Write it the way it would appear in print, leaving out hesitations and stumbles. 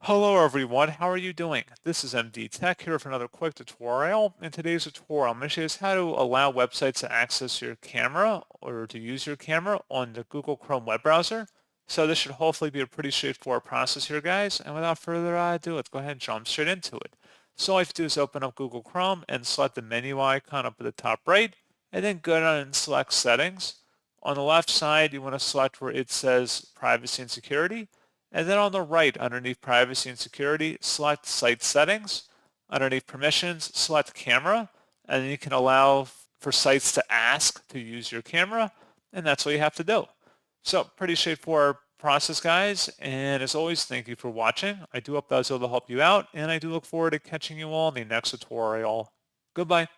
Hello everyone, how are you doing? This is MD Tech here for another quick tutorial. In today's tutorial, I'm going to show you how to allow websites to access your camera or to use your camera on the Google Chrome web browser. So this should hopefully be a pretty straightforward process here, guys. And without further ado, let's go ahead and jump straight into it. So all you have to do is open up Google Chrome and select the menu icon up at the top right, and then go down and select Settings. On the left side, you want to select where it says Privacy and Security. And then on the right, underneath Privacy and Security, select Site Settings. Underneath Permissions, select Camera. And then you can allow for sites to ask to use your camera. And that's what you have to do. So pretty straightforward process, guys. And as always, thank you for watching. I do hope that was able to help you out. And I do look forward to catching you all in the next tutorial. Goodbye.